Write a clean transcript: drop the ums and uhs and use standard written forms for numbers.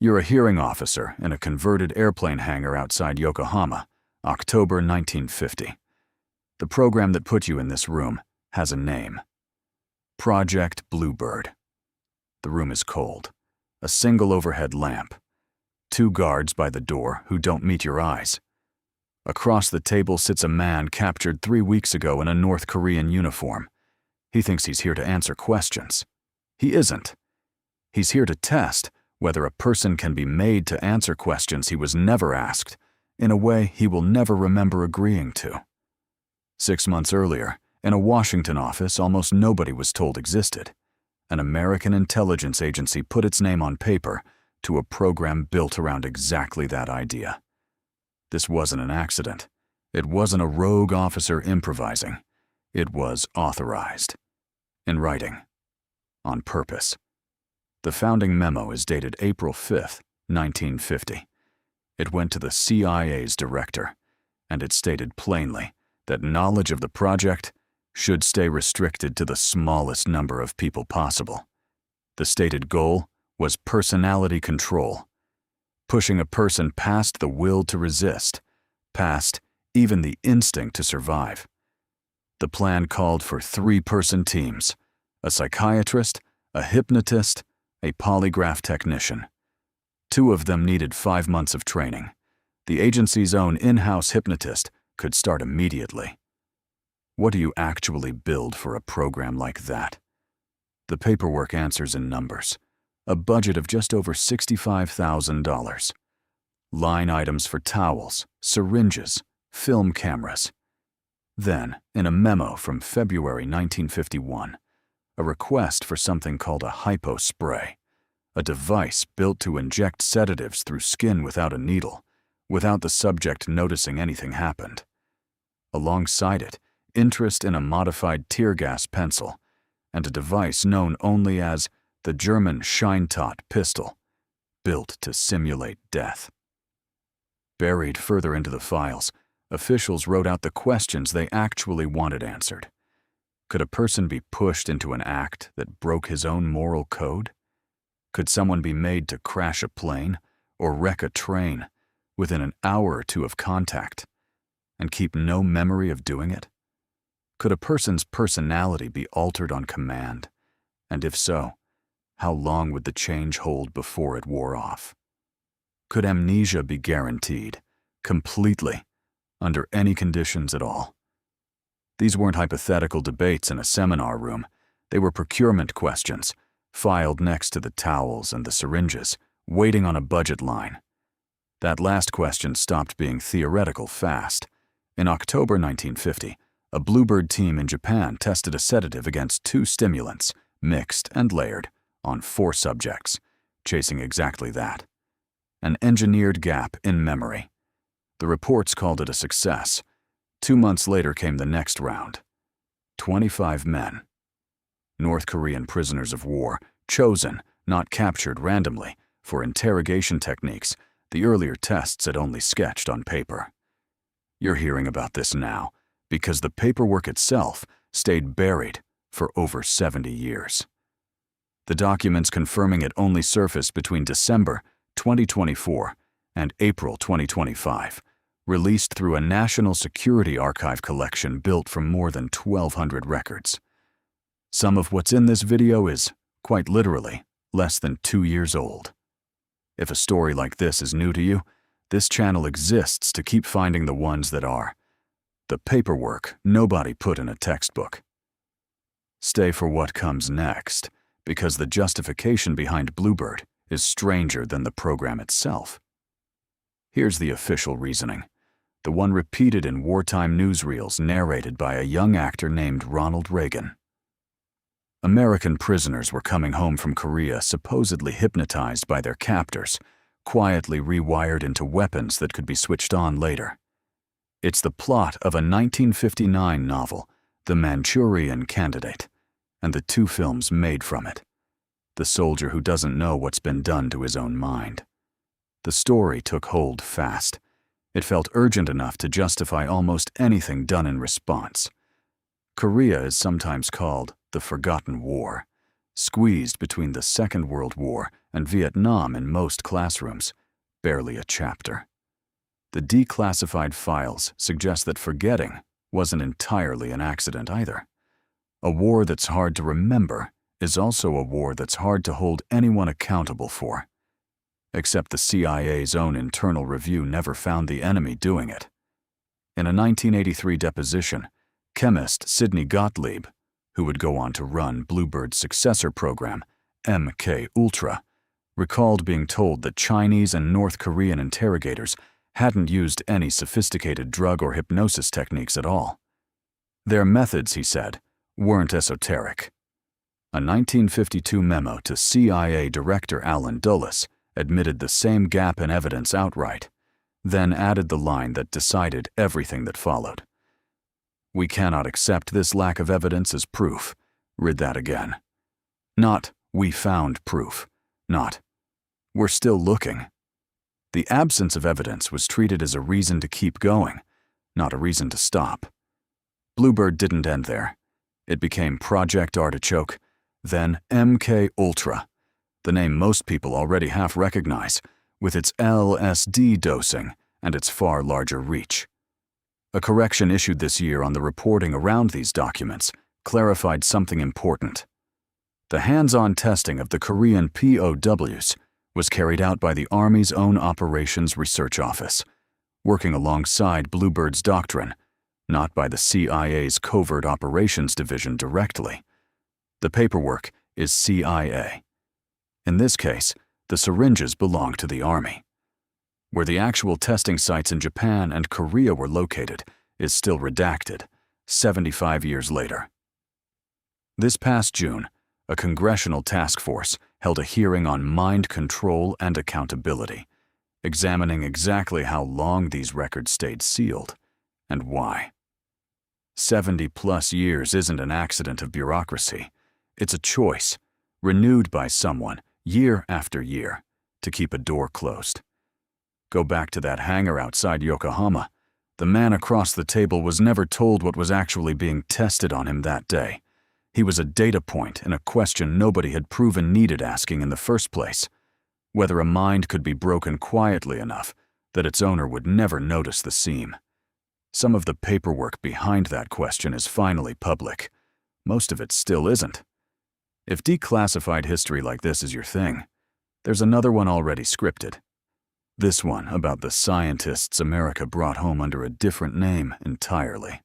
You're a hearing officer in a converted airplane hangar outside Yokohama, October 1950. The program that put you in this room has a name. Project Bluebird. The room is cold. A single overhead lamp. 2 guards by the door who don't meet your eyes. Across the table sits a man captured 3 weeks ago in a North Korean uniform. He thinks he's here to answer questions. He isn't. He's here to test whether a person can be made to answer questions he was never asked, in a way he will never remember agreeing to. 6 months earlier, in a Washington office almost nobody was told existed, an American intelligence agency put its name on paper to a program built around exactly that idea. This wasn't an accident. It wasn't a rogue officer improvising. It was authorized. In writing. On purpose. The Founding Memo is dated April 5, 1950. It went to the CIA's director, and it stated plainly that knowledge of the project should stay restricted to the smallest number of people possible. The stated goal was personality control, pushing a person past the will to resist, past even the instinct to survive. The plan called for 3-person teams, a psychiatrist, a hypnotist, a polygraph technician. 2 of them needed 5 months of training. The agency's own in-house hypnotist could start immediately. What do you actually build for a program like that? The paperwork answers in numbers. A budget of just over $65,000. Line items for towels, syringes, film cameras. Then, in a memo from February 1951, a request for something called a hypo spray, a device built to inject sedatives through skin without a needle, without the subject noticing anything happened. Alongside it, interest in a modified tear gas pencil, and a device known only as the German Scheintot pistol, built to simulate death. Buried further into the files, officials wrote out the questions they actually wanted answered. Could a person be pushed into an act that broke his own moral code? Could someone be made to crash a plane or wreck a train within an hour or 2 of contact and keep no memory of doing it? Could a person's personality be altered on command? And if so, how long would the change hold before it wore off? Could amnesia be guaranteed, completely, under any conditions at all? These weren't hypothetical debates in a seminar room. They were procurement questions, filed next to the towels and the syringes, waiting on a budget line. That last question stopped being theoretical fast. In October 1950, a Bluebird team in Japan tested a sedative against 2 stimulants, mixed and layered, on 4 subjects, chasing exactly that. An engineered gap in memory. The reports called it a success. 2 months later came the next round. 25 men. North Korean prisoners of war, chosen, not captured randomly, for interrogation techniques the earlier tests had only sketched on paper. You're hearing about this now because the paperwork itself stayed buried for over 70 years. The documents confirming it only surfaced between December 2024 and April 2025, released through a National Security Archive collection built from more than 1,200 records. Some of what's in this video is, quite literally, less than 2 years old. If a story like this is new to you, this channel exists to keep finding the ones that are. The paperwork nobody put in a textbook. Stay for what comes next, because the justification behind Bluebird is stranger than the program itself. Here's the official reasoning, the one repeated in wartime newsreels narrated by a young actor named Ronald Reagan. American prisoners were coming home from Korea supposedly hypnotized by their captors, quietly rewired into weapons that could be switched on later. It's the plot of a 1959 novel, The Manchurian Candidate, and the 2 films made from it. The soldier who doesn't know what's been done to his own mind. The story took hold fast. It felt urgent enough to justify almost anything done in response. Korea is sometimes called the Forgotten War, squeezed between the Second World War and Vietnam in most classrooms, barely a chapter. The declassified files suggest that forgetting wasn't entirely an accident either. A war that's hard to remember is also a war that's hard to hold anyone accountable for. Except the CIA's own internal review never found the enemy doing it. In a 1983 deposition, chemist Sidney Gottlieb, who would go on to run Bluebird's successor program, MK Ultra, recalled being told that Chinese and North Korean interrogators hadn't used any sophisticated drug or hypnosis techniques at all. Their methods, he said, weren't esoteric. A 1952 memo to CIA Director Allen Dulles admitted the same gap in evidence outright, then added the line that decided everything that followed. "We cannot accept this lack of evidence as proof." Read that again. Not, "we found proof." Not, "we're still looking." The absence of evidence was treated as a reason to keep going, not a reason to stop. Bluebird didn't end there. It became Project Artichoke, then MK Ultra, the name most people already half recognize, with its LSD dosing and its far larger reach. A correction issued this year on the reporting around these documents clarified something important. The hands-on testing of the Korean POWs was carried out by the Army's own Operations Research Office, working alongside Bluebird's doctrine, not by the CIA's Covert Operations Division directly. The paperwork is CIA. In this case, the syringes belong to the Army. Where the actual testing sites in Japan and Korea were located is still redacted, 75 years later. This past June, a congressional task force held a hearing on mind control and accountability, examining exactly how long these records stayed sealed and why. 70-plus years isn't an accident of bureaucracy. It's a choice, renewed by someone year after year, to keep a door closed. Go back to that hangar outside Yokohama. The man across the table was never told what was actually being tested on him that day. He was a data point in a question nobody had proven needed asking in the first place: whether a mind could be broken quietly enough that its owner would never notice the seam. Some of the paperwork behind that question is finally public. Most of it still isn't. If declassified history like this is your thing, there's another one already scripted. This one about the scientists America brought home under a different name entirely.